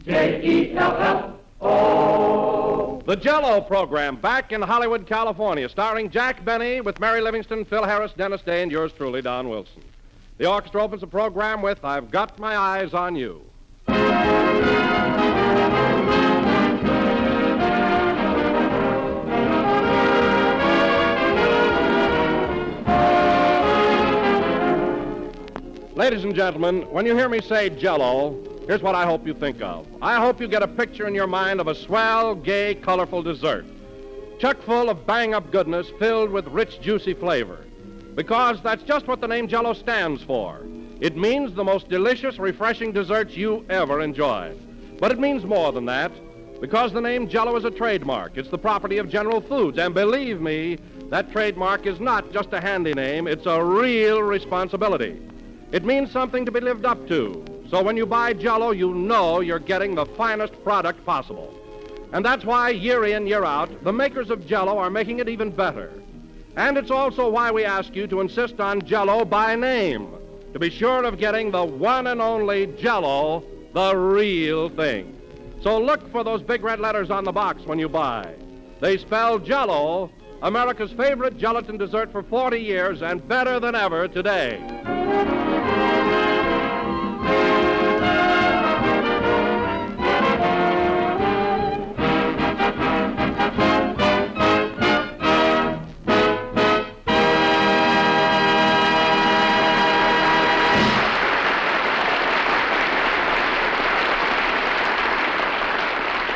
J-E-L-L-O. The Jell-O program, back in Hollywood, California, starring Jack Benny with Mary Livingston, Phil Harris, Dennis Day, and yours truly, Don Wilson. The orchestra opens the program with I've Got My Eyes on You. Ladies and gentlemen, when you hear me say Jell-O, here's what I hope you think of. I hope you get a picture in your mind of a swell, gay, colorful dessert, chock full of bang-up goodness, filled with rich, juicy flavor. Because that's just what the name Jell-O stands for. It means the most delicious, refreshing desserts you ever enjoyed. But it means more than that, because the name Jell-O is a trademark. It's the property of General Foods, and believe me, that trademark is not just a handy name, it's a real responsibility. It means something to be lived up to. So when you buy Jell-O, you know you're getting the finest product possible. And that's why, year in, year out, the makers of Jell-O are making it even better. And it's also why we ask you to insist on Jell-O by name, to be sure of getting the one and only Jell-O, the real thing. So look for those big red letters on the box when you buy. They spell Jell-O, America's favorite gelatin dessert for 40 years and better than ever today.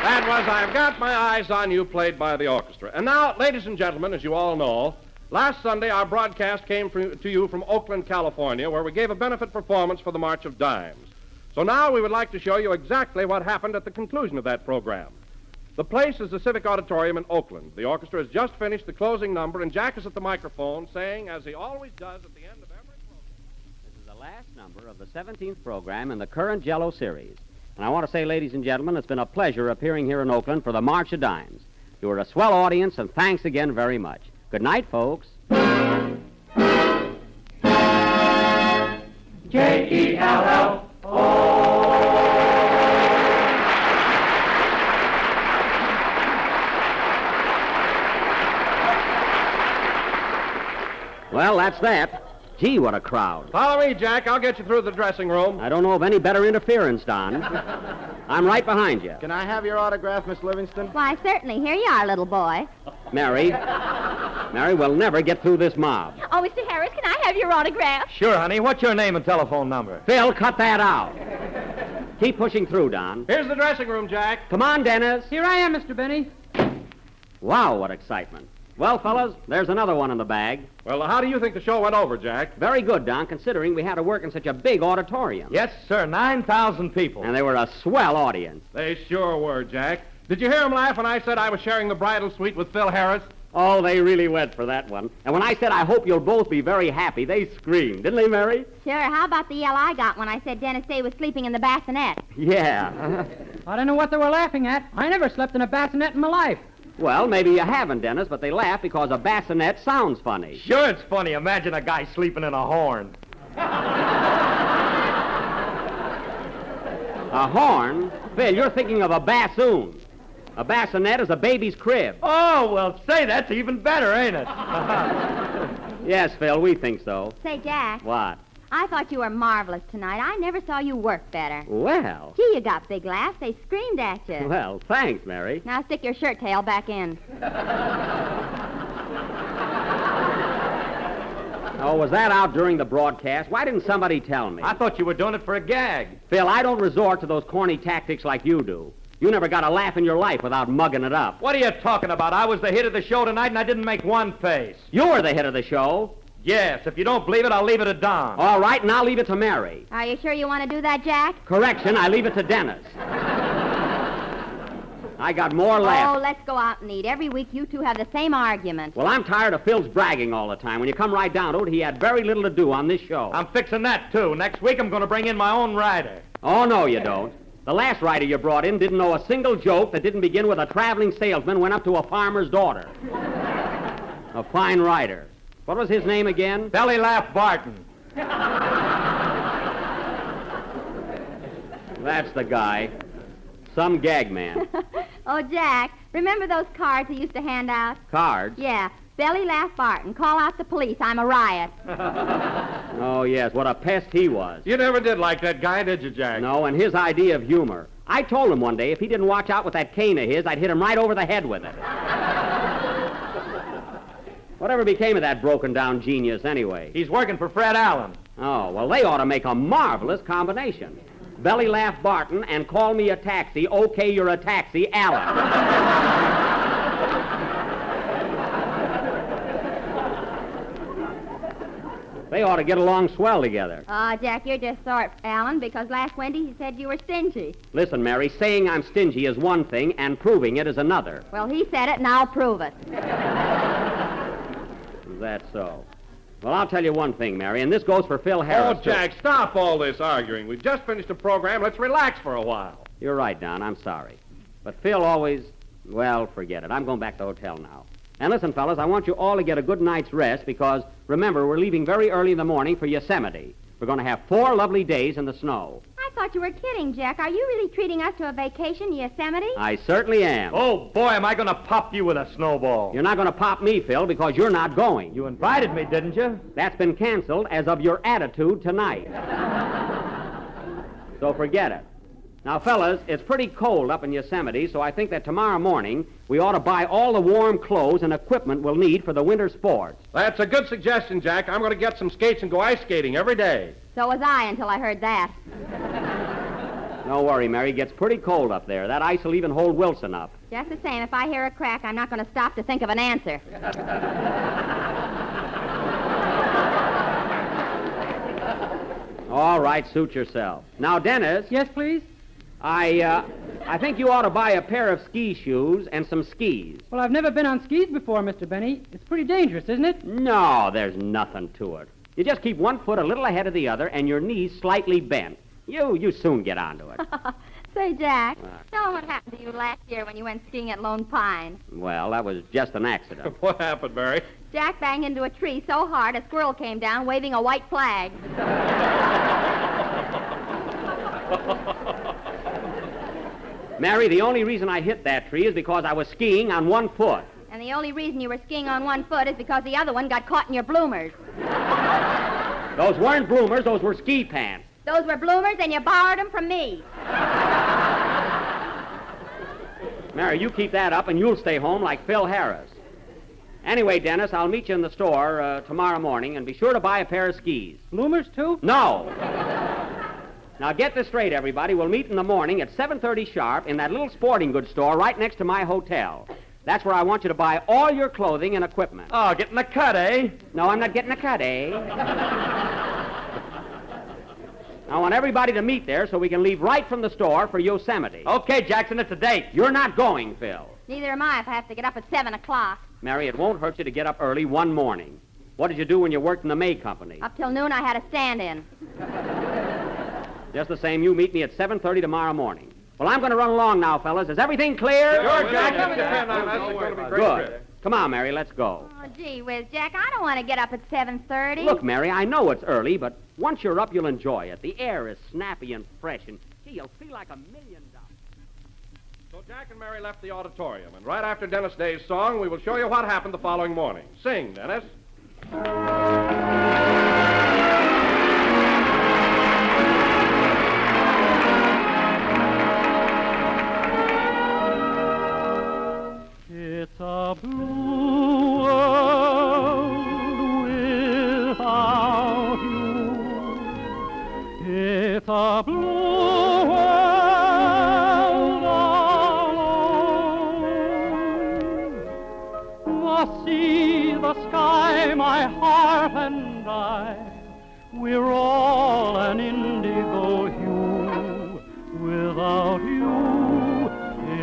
That was I've Got My Eyes on You, played by the orchestra. And now, ladies and gentlemen, as you all know, last Sunday our broadcast came to you from Oakland, California, where we gave a benefit performance for the March of Dimes. So now we would like to show you exactly what happened at the conclusion of that program. The place is the Civic Auditorium in Oakland. The orchestra has just finished the closing number, and Jack is at the microphone saying, as he always does at the end of every program. This is the last number of the 17th program in the current Jell-O series. And I want to say, ladies and gentlemen, it's been a pleasure appearing here in Oakland for the March of Dimes. You were a swell audience, and thanks again very much. Good night, folks. J-E-L-L-O. Well, that's that. Gee, what a crowd. Follow me, Jack. I'll get you through the dressing room. I don't know of any better interference, Don. I'm right behind you. Can I have your autograph, Miss Livingston? Why, certainly. Here you are, little boy. Mary, we'll never get through this mob. Oh, Mr. Harris, can I have your autograph? Sure, honey. What's your name and telephone number? Phil, cut that out. Keep pushing through, Don. Here's the dressing room, Jack. Come on, Dennis. Here I am, Mr. Benny. Wow, what excitement. Well, fellas, there's another one in the bag. Well, how do you think the show went over, Jack? Very good, Don, considering we had to work in such a big auditorium. Yes, sir. 9,000 people. And they were a swell audience. They sure were, Jack. Did you hear him laugh when I said I was sharing the bridal suite with Phil Harris? Oh, they really went for that one. And when I said I hope you'll both be very happy, they screamed, didn't they, Mary? Sure. How about the yell I got when I said Dennis Day was sleeping in the bassinet? Yeah. I don't know what they were laughing at. I never slept in a bassinet in my life. Well, maybe you haven't, Dennis, but they laugh because a bassinet sounds funny. Sure, it's funny. Imagine a guy sleeping in a horn. A horn? Phil, you're thinking of a bassoon. A bassinet is a baby's crib. Oh, well, say, that's even better, ain't it? Yes, Phil, we think so. Say, Jack, What? I thought you were marvelous tonight. I never saw you work better. Well. Gee, you got big laughs. They screamed at you. Well, thanks, Mary. Now stick your shirt tail back in. Oh, was that out during the broadcast? Why didn't somebody tell me? I thought you were doing it for a gag. Phil, I don't resort to those corny tactics like you do. You never got a laugh in your life without mugging it up. What are you talking about? I was the hit of the show tonight, and I didn't make one face. You were the hit of the show. Yes, if you don't believe it, I'll leave it to Don. All right, and I'll leave it to Mary. Are you sure you want to do that, Jack? Correction, I leave it to Dennis. I got more left. Oh, let's go out and eat. Every week you two have the same argument. Well, I'm tired of Phil's bragging all the time. When you come right down to it, he had very little to do on this show. I'm fixing that, too. Next week, I'm going to bring in my own rider. Oh, no, you don't. The last writer you brought in didn't know a single joke that didn't begin with a traveling salesman went up to a farmer's daughter. A fine writer. What was his name again? Belly Laugh Barton. That's the guy. Some gag man. Oh, Jack, remember those cards he used to hand out? Cards? Yeah. Belly laugh Barton. Call out the police. I'm a riot. Oh, yes, what a pest he was. You never did like that guy, did you, Jack? No, and his idea of humor. I told him one day if he didn't watch out with that cane of his, I'd hit him right over the head with it. Whatever became of that broken-down genius, anyway? He's working for Fred Allen. Oh, well, they ought to make a marvelous combination. Belly laugh Barton and call me a taxi. Okay, you're a taxi, Allen. They ought to get along swell together. Jack, you're just sore, Alan, because last Wednesday he said you were stingy. Listen, Mary, saying I'm stingy is one thing, and proving it is another. Well, he said it, and I'll prove it. Is that so? Well, I'll tell you one thing, Mary, and this goes for Phil Harris. Oh, Jack, stop all this arguing. We've just finished the program. Let's relax for a while. You're right, Don. I'm sorry. But Phil always... Well, forget it. I'm going back to the hotel now. And listen, fellas, I want you all to get a good night's rest because, remember, we're leaving very early in the morning for Yosemite. We're going to have 4 lovely days in the snow. I thought you were kidding, Jack. Are you really treating us to a vacation in Yosemite? I certainly am. Oh, boy, am I going to pop you with a snowball. You're not going to pop me, Phil, because you're not going. You invited me, didn't you? That's been canceled as of your attitude tonight. So forget it. Now, fellas, it's pretty cold up in Yosemite, so I think that tomorrow morning we ought to buy all the warm clothes and equipment we'll need for the winter sports. That's a good suggestion, Jack. I'm going to get some skates and go ice skating every day. So was I until I heard that. Don't worry, Mary. It gets pretty cold up there. That ice will even hold Wilson up. Just the same, if I hear a crack, I'm not going to stop to think of an answer. All right, suit yourself. Now, Dennis. Yes, please? I think you ought to buy a pair of ski shoes and some skis. Well, I've never been on skis before, Mr. Benny. It's pretty dangerous, isn't it? No, there's nothing to it. You just keep one foot a little ahead of the other and your knees slightly bent. You soon get onto it. Say, Jack, tell me what happened to you last year when you went skiing at Lone Pine. Well, that was just an accident. What happened, Mary? Jack banged into a tree so hard a squirrel came down waving a white flag. Mary, the only reason I hit that tree is because I was skiing on one foot. And the only reason you were skiing on one foot is because the other one got caught in your bloomers. Those weren't bloomers, those were ski pants. Those were bloomers, and you borrowed them from me. Mary, you keep that up, and you'll stay home like Phil Harris. Anyway, Dennis, I'll meet you in the store tomorrow morning, and be sure to buy a pair of skis. Bloomers, too? No. Now, get this straight, everybody. We'll meet in the morning at 7:30 sharp in that little sporting goods store right next to my hotel. That's where I want you to buy all your clothing and equipment. Oh, getting a cut, eh? No, I'm not getting a cut, eh? I want everybody to meet there so we can leave right from the store for Yosemite. Okay, Jackson, it's a date. You're not going, Phil. Neither am I if I have to get up at 7 o'clock. Mary, it won't hurt you to get up early one morning. What did you do when you worked in the May Company? Up till noon, I had a stand-in. Just the same, you meet me at 7:30 tomorrow morning. Well, I'm going to run along now, fellas. Is everything clear? Sure, Jack. Depend on us. It's going to be a great Good. trip. Come on, Mary, let's go. Oh, gee whiz, Jack, I don't want to get up at 7:30. Look, Mary, I know it's early, but once you're up, you'll enjoy it. The air is snappy and fresh, and gee, you'll feel like $1 million. So Jack and Mary left the auditorium, and right after Dennis Day's song, we will show you what happened the following morning. Sing, Dennis. It's a blue world without you. It's a blue world alone. The sea, the sky, my heart and I, we're all an indigo hue. Without you,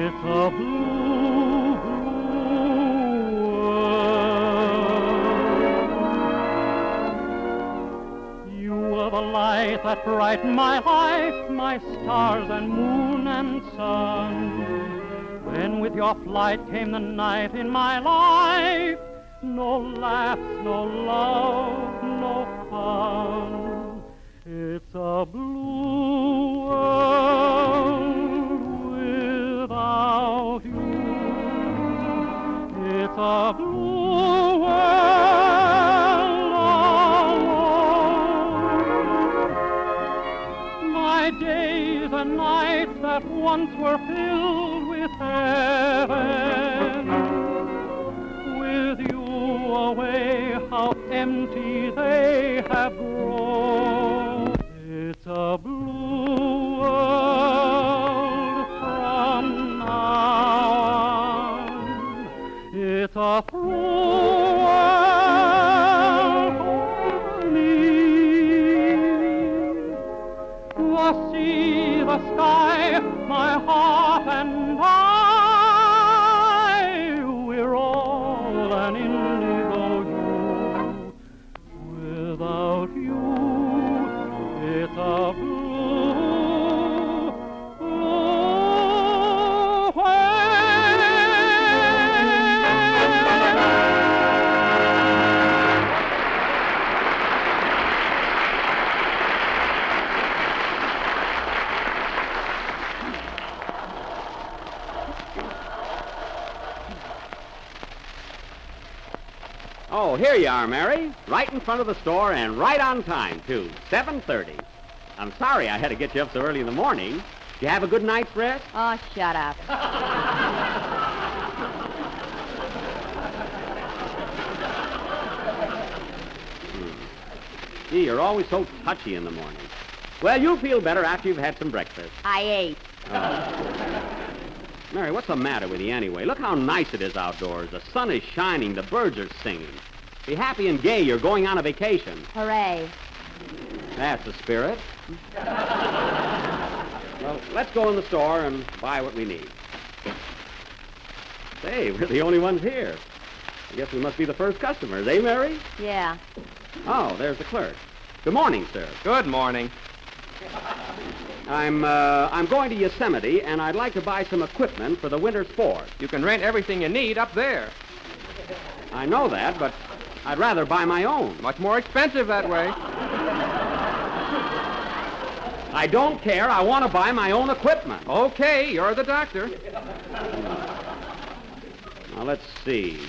it's a blue. The light that brightened my life, my stars and moon and sun. When with your flight came the night in my life, no laughs, no love, no fun. It's a blue world a blue world alone. My days and nights that once were filled with heaven, with you away, how empty they have grown. It's a blue world from now on. It's a through world for me. The sea, the sky, my heart and I, we're all an indigo hue. Without you, it's a blue, blue Oh, here you are, Mary. Right in front of the store and right on time, too. 7:30. I'm sorry I had to get you up so early in the morning. Did you have a good night's rest? Oh, shut up. Gee, you're always so touchy in the morning. Well, you'll feel better after you've had some breakfast. I ate. Mary, what's the matter with you anyway? Look how nice it is outdoors. The sun is shining. The birds are singing. Be happy and gay. You're going on a vacation. Hooray. That's the spirit. Well, let's go in the store and buy what we need. Say, we're the only ones here. I guess we must be the first customers, eh, Mary? Yeah. Oh, there's the clerk. Good morning, sir. Good morning. I'm going to Yosemite, and I'd like to buy some equipment for the winter sports. You can rent everything you need up there. I know that, but I'd rather buy my own. Much more expensive that way. I don't care. I want to buy my own equipment. Okay, you're the doctor. Now, let's see.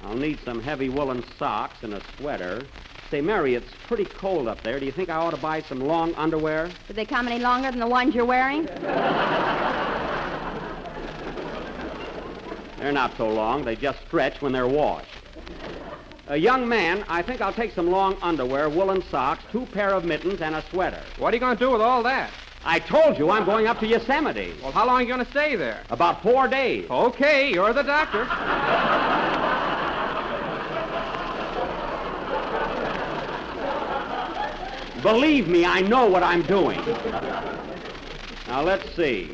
I'll need some heavy woolen socks and a sweater. Say, Mary, it's pretty cold up there. Do you think I ought to buy some long underwear? Did they come any longer than the ones you're wearing? They're not so long. They just stretch when they're washed. Young man, I think I'll take some long underwear, woolen socks, 2 pair of mittens, and a sweater. What are you going to do with all that? I told you I'm going up to Yosemite. Well, how long are you going to stay there? About 4 days. Okay, you're the doctor. Believe me, I know what I'm doing. Now, let's see.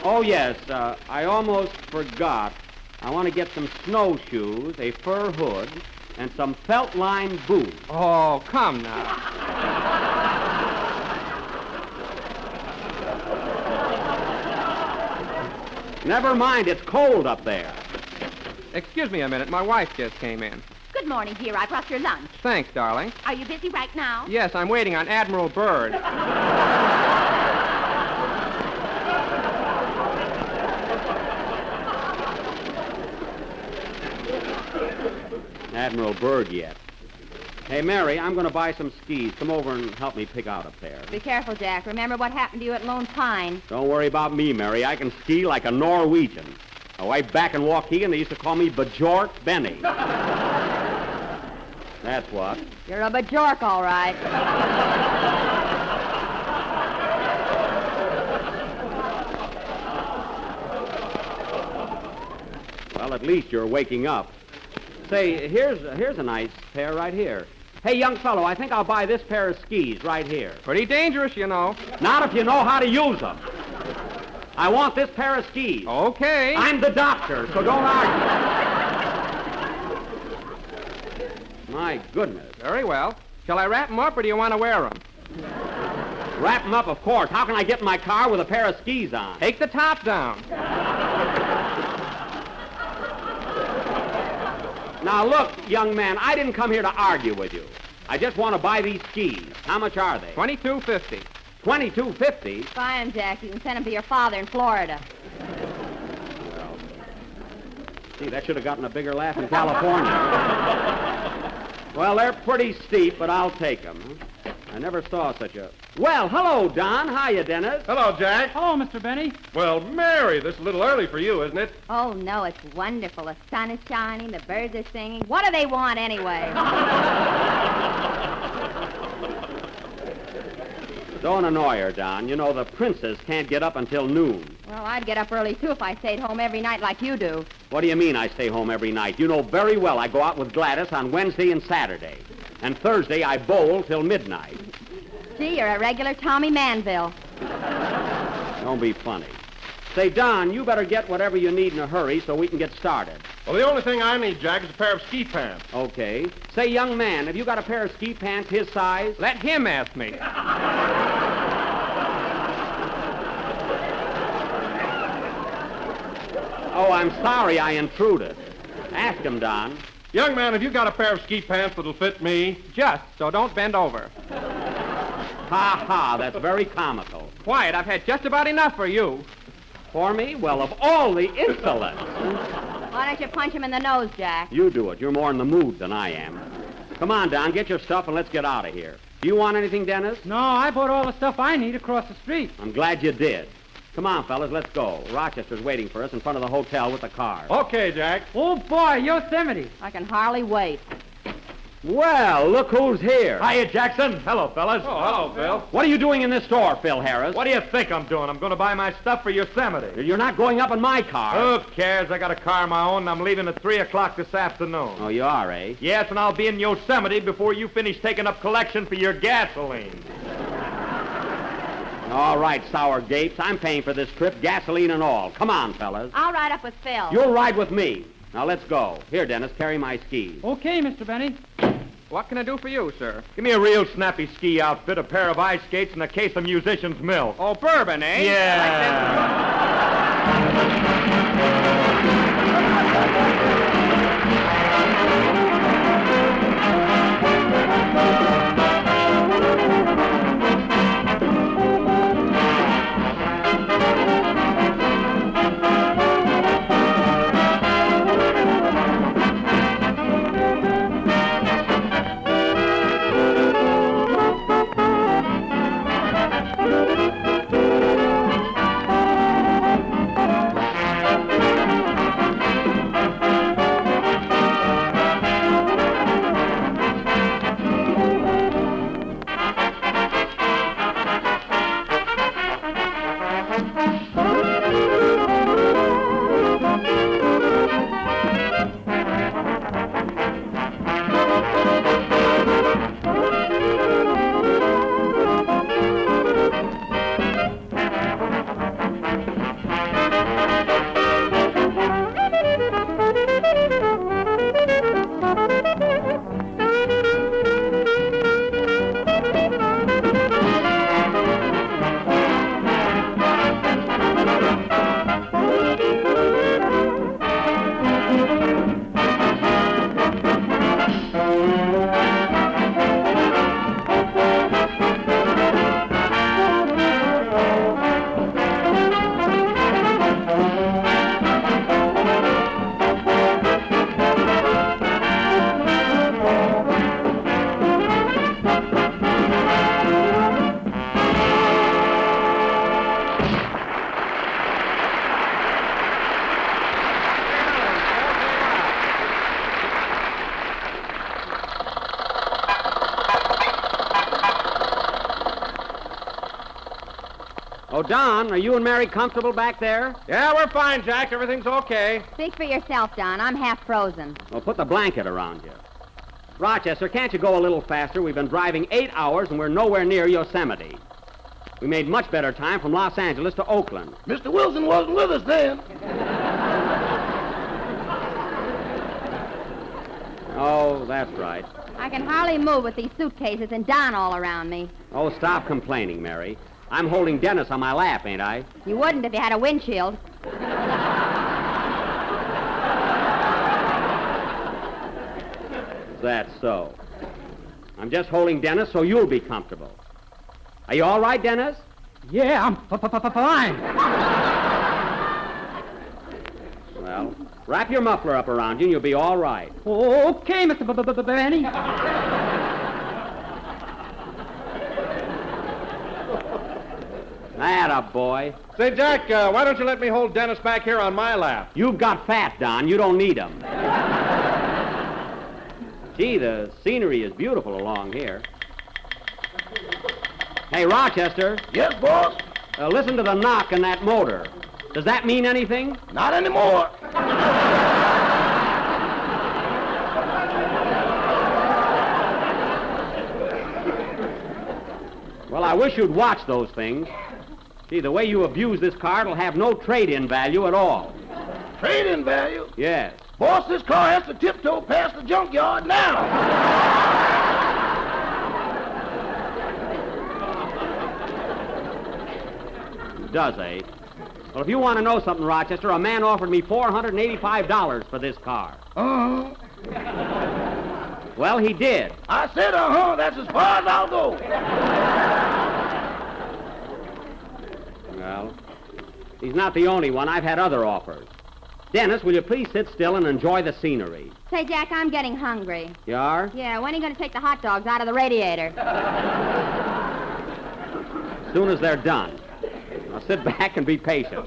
Oh, yes, I almost forgot. I want to get some snowshoes, a fur hood, and some felt-lined boots. Oh, come now. Never mind, it's cold up there. Excuse me a minute. My wife just came in. Good morning, dear. I brought your lunch. Thanks, darling. Are you busy right now? Yes, I'm waiting on Admiral Byrd. Admiral Byrd yet. Hey, Mary, I'm going to buy some skis. Come over and help me pick out a pair. Be careful, Jack. Remember what happened to you at Lone Pine. Don't worry about me, Mary. I can ski like a Norwegian. Way back in Waukegan, they used to call me Bajork Benny. That's what. You're a bajork, all right. Well, at least you're waking up. Say, here's a nice pair right here. Hey, young fellow, I think I'll buy this pair of skis right here. Pretty dangerous, you know. Not if you know how to use them. I want this pair of skis. Okay. I'm the doctor, so don't argue. My goodness. Very well. Shall I wrap them up, or do you want to wear them? Wrap them up, of course. How can I get in my car with a pair of skis on? Take the top down. Now, look, young man, I didn't come here to argue with you. I just want to buy these skis. How much are they? $22.50. $22.50? Buy 'em, Jack. You can send them to your father in Florida. Gee, that should have gotten a bigger laugh in California. Well, they're pretty steep, but I'll take them. I never saw such a... Well, hello, Don. Hiya, Dennis. Hello, Jack. Hello, Mr. Benny. Well, Mary, this is a little early for you, isn't it? Oh, no, it's wonderful. The sun is shining, the birds are singing. What do they want anyway? Don't annoy her, Don. You know, the princess can't get up until noon. Well, I'd get up early, too, if I stayed home every night like you do. What do you mean I stay home every night? You know very well I go out with Gladys on Wednesday and Saturday. And Thursday I bowl till midnight. Gee, you're a regular Tommy Manville. Don't be funny. Say, Don, you better get whatever you need in a hurry so we can get started. Well, the only thing I need, Jack, is a pair of ski pants. Okay. Say, young man, have you got a pair of ski pants his size? Let him ask me. Oh, I'm sorry I intruded. Ask him, Don. Young man, have you got a pair of ski pants that'll fit me? Just, so don't bend over. Ha ha, that's very comical. Quiet, I've had just about enough for you. For me? Well, of all the insolence. Why don't you punch him in the nose, Jack? You do it. You're more in the mood than I am. Come on, Don, get your stuff and let's get out of here. Do you want anything, Dennis? No, I bought all the stuff I need across the street. I'm glad you did. Come on, fellas, let's go. Rochester's waiting for us in front of the hotel with the car. Okay, Jack. Oh, boy, Yosemite. I can hardly wait. Well, look who's here. Hiya, Jackson. Hello, fellas. Oh, hello, Phil. What are you doing in this store, Phil Harris? What do you think I'm doing? I'm going to buy my stuff for Yosemite. You're not going up in my car. Who cares? I got a car of my own, and I'm leaving at 3 o'clock this afternoon. Oh, you are, eh? Yes, and I'll be in Yosemite before you finish taking up collection for your gasoline. All right, sour gapes. I'm paying for this trip, gasoline and all. Come on, fellas. I'll ride up with Phil. You'll ride with me. Now, let's go. Here, Dennis, carry my skis. Okay, Mr. Benny. What can I do for you, sir? Give me a real snappy ski outfit, a pair of ice skates, and a case of musician's milk. Oh, bourbon, eh? Yeah. Oh, Don, are you and Mary comfortable back there? Yeah, we're fine, Jack. Everything's okay. Speak for yourself, Don. I'm half frozen. Well, put the blanket around you. Rochester, can't you go a little faster? We've been driving 8 hours, and we're nowhere near Yosemite. We made much better time from Los Angeles to Oakland. Mr. Wilson wasn't with us then. Oh, that's right. I can hardly move with these suitcases and Don all around me. Oh, stop complaining, Mary. I'm holding Dennis on my lap, ain't I? You wouldn't if you had a windshield. That's so. I'm just holding Dennis so you'll be comfortable. Are you all right, Dennis? Yeah, I'm fine. Well, Wrap your muffler up around you and you'll be all right. Okay, Mr. Benny. Atta boy. Say, Jack, why don't you let me hold Dennis back here on my lap? You've got fat, Don. You don't need 'em. Gee, the scenery is beautiful along here. Hey, Rochester, Yes, boss? listen to the knock in that motor. Does that mean anything? Not anymore. Well, I wish you'd watch those things. See, the way you abuse this car, it'll have no trade-in value at all. Trade-in value? Yes. Boss, this car has to tiptoe past the junkyard now. Does, eh? Well, if you want to know something, Rochester, a man offered me $485 for this car. Uh-huh. Well, he did. I said uh-huh. That's as far as I'll go. Well, he's not the only one. I've had other offers. Dennis, will you please sit still and enjoy the scenery? Say, Jack, I'm getting hungry. You are? Yeah, when are you going to take the hot dogs out of the radiator? As soon as they're done. Now sit back and be patient.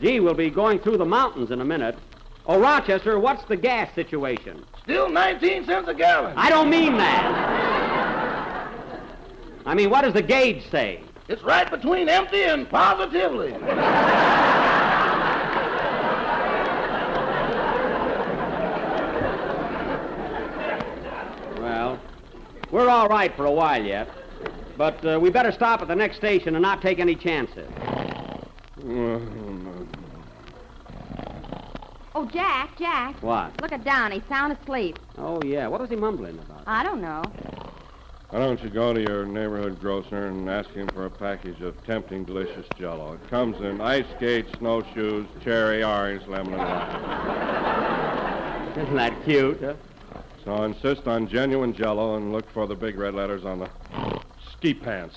Gee, we'll be going through the mountains in a minute. Oh, Rochester, what's the gas situation? Still 19 cents a gallon. I don't mean that. I mean, what does the gauge say? It's right between empty and positively. Well, we're all right for a while yet. But we better stop at the next station and not take any chances. Oh, Jack. What? Look at Don. He's sound asleep. Oh, yeah. What was he mumbling about? I don't know. Why don't you go to your neighborhood grocer and ask him for a package of tempting, delicious Jell-O? It comes in ice skates, snowshoes, cherry, orange, lemon, and lime. Isn't that cute, huh? So insist on genuine Jell-O and look for the big red letters on the ski pants.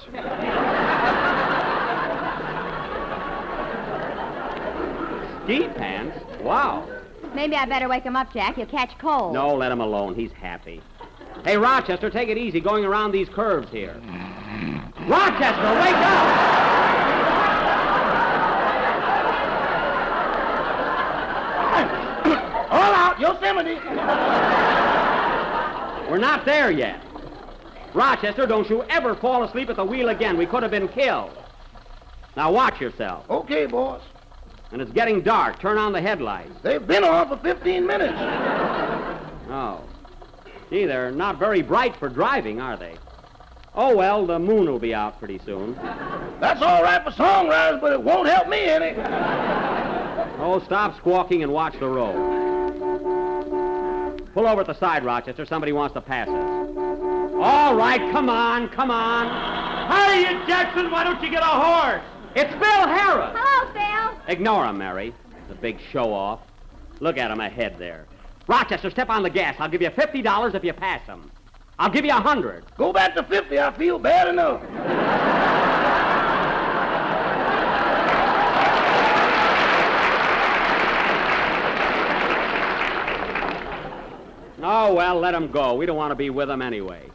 Ski pants? Wow. Maybe I better wake him up, Jack. He'll catch cold. No, let him alone. He's happy. Hey, Rochester, take it easy going around these curves here. Rochester, wake up! All out, Yosemite. We're not there yet. Rochester, don't you ever fall asleep at the wheel again. We could have been killed. Now watch yourself. Okay, boss. And it's getting dark. Turn on the headlights. They've been on for 15 minutes. Oh. Gee, they're not very bright for driving, are they? Oh, well, the moon will be out pretty soon. That's all right for songwriters, but it won't help me any. Oh, stop squawking and watch the road. Pull over at the side, Rochester. Somebody wants to pass us. All right, come on. Hiya, Jackson. Why don't you get a horse? It's Bill Harris. Hello, Phil. Ignore him, Mary. The big show-off. Look at him ahead there. Rochester, step on the gas. I'll give you $50 if you pass him. I'll give you $100. Go back to 50. I feel bad enough. Oh, well, let him go. We don't want to be with him anyway.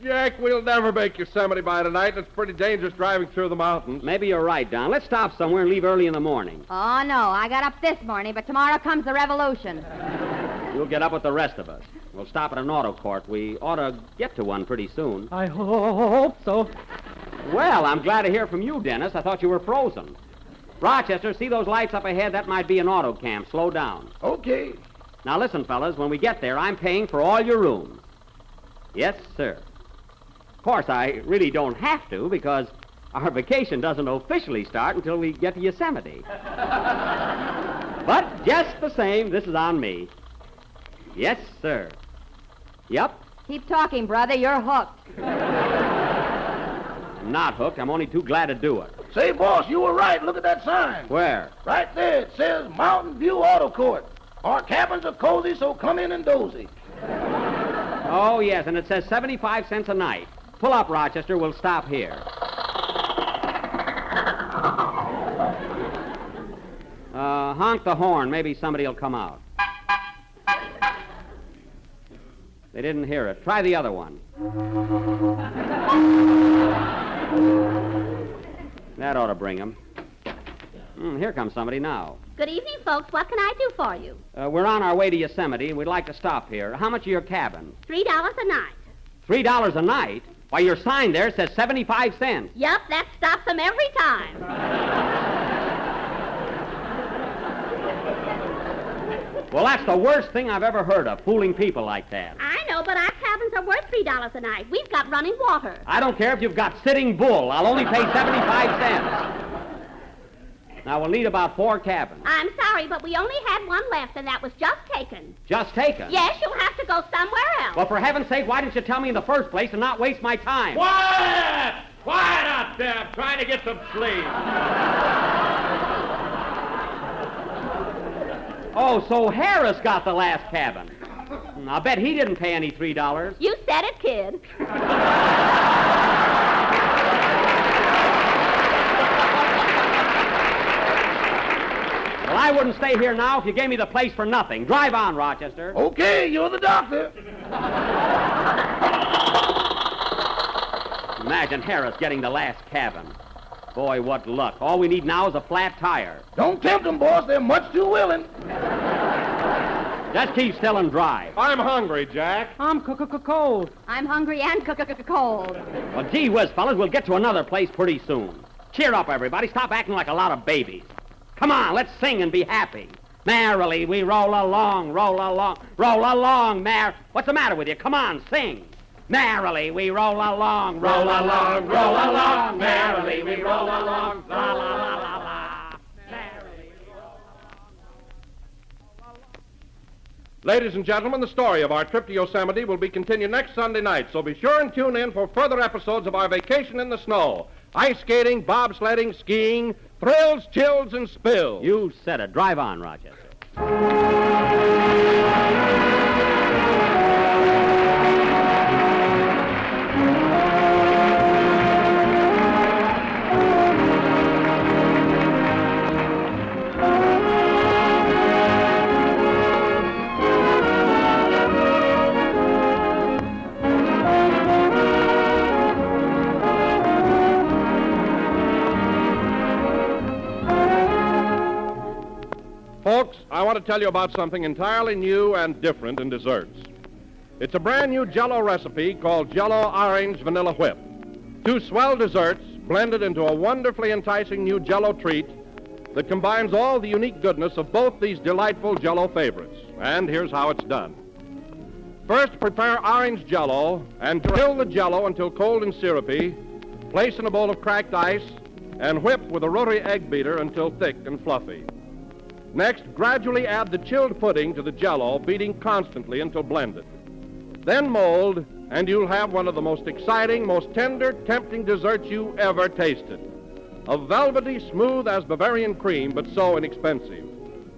Jack, we'll never make Yosemite by tonight. It's pretty dangerous driving through the mountains. Maybe you're right, Don. Let's stop somewhere and leave early in the morning. Oh, no. I got up this morning, but tomorrow comes the revolution. You'll get up with the rest of us. We'll stop at an auto court. We ought to get to one pretty soon. I hope so. Well, I'm glad to hear from you, Dennis. I thought you were frozen. Rochester, see those lights up ahead? That might be an auto camp. Slow down. Okay. Now, listen, fellas. When we get there, I'm paying for all your rooms. Yes, sir. Of course, I really don't have to because our vacation doesn't officially start until we get to Yosemite. But just the same, this is on me. Yes, sir. Yep. Keep talking, brother. You're hooked. I'm not hooked. I'm only too glad to do it. Say, boss, you were right. Look at that sign. Where? Right there. It says Mountain View Auto Court. Our cabins are cozy, so come in and dozy. Oh, yes, and it says 75 cents a night. Pull up, Rochester. We'll stop here. Honk the horn. Maybe somebody will come out. They didn't hear it. Try the other one. That ought to bring them. Here comes somebody now. Good evening, folks. What can I do for you? We're on our way to Yosemite, and we'd like to stop here. How much are your cabin? $3 a night. $3 a night? Why, your sign there says 75 cents. Yup, that stops them every time. Well, that's the worst thing I've ever heard of, fooling people like that. I know, but our cabins are worth $3 a night. We've got running water. I don't care if you've got Sitting Bull. I'll only pay 75 cents. Now, we'll need about 4 cabins. I'm sorry, but we only had one left, and that was just taken. Just taken? Yes, you'll have to go somewhere else. Well, for heaven's sake, why didn't you tell me in the first place and not waste my time? Quiet! Quiet out there. I'm trying to get some sleep. Oh, so Harris got the last cabin. I'll bet he didn't pay any $3. You said it, kid. Well, I wouldn't stay here now if you gave me the place for nothing. Drive on, Rochester. Okay, you're the doctor. Imagine Harris getting the last cabin. Boy, what luck. All we need now is a flat tire. Don't tempt them, boss. They're much too willing. Just keep still and drive. I'm hungry, Jack. I'm cold. I'm hungry and cold. Well, gee whiz, fellas, we'll get to another place pretty soon. Cheer up, everybody. Stop acting like a lot of babies. Come on, let's sing and be happy. Merrily we roll along, Mare. What's the matter with you? Come on, sing. Merrily we roll along, merrily we roll along, la la la la la. Merrily we roll along. Ladies and gentlemen, the story of our trip to Yosemite will be continued next Sunday night, so be sure and tune in for further episodes of our vacation in the snow. Ice skating, bobsledding, skiing, thrills, chills, and spills. You said it. Drive on, Rochester. Folks, I want to tell you about something entirely new and different in desserts. It's a brand new Jell-O recipe called Jell-O Orange Vanilla Whip. 2 swell desserts blended into a wonderfully enticing new Jell-O treat that combines all the unique goodness of both these delightful Jell-O favorites. And here's how it's done. First, prepare orange Jell-O and chill the Jell-O until cold and syrupy. Place in a bowl of cracked ice and whip with a rotary egg beater until thick and fluffy. Next, gradually add the chilled pudding to the Jell-O, beating constantly until blended. Then mold, and you'll have one of the most exciting, most tender, tempting desserts you ever tasted. A velvety, smooth as Bavarian cream, but so inexpensive.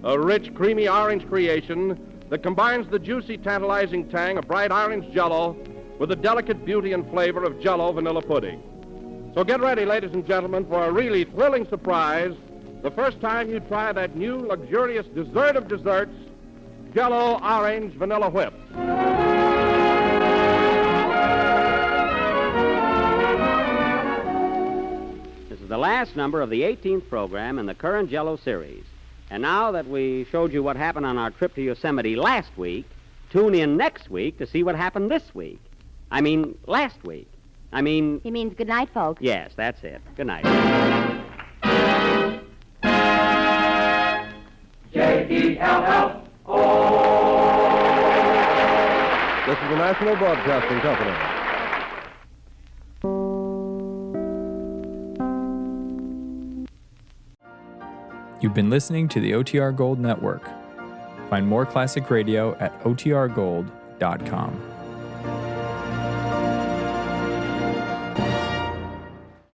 A rich, creamy orange creation that combines the juicy, tantalizing tang of bright orange Jell-O with the delicate beauty and flavor of Jell-O vanilla pudding. So get ready, ladies and gentlemen, for a really thrilling surprise the first time you try that new, luxurious dessert of desserts, Jell-O Orange Vanilla Whip. This is the last number of the 18th program in the current Jell-O series. And now that we showed you what happened on our trip to Yosemite last week, tune in next week to see what happened this week. Last week. He means good night, folks. Yes, that's it. Good night. Jell-O. This is the National Broadcasting Company. You've been listening to the OTR Gold Network. Find more classic radio at otrgold.com.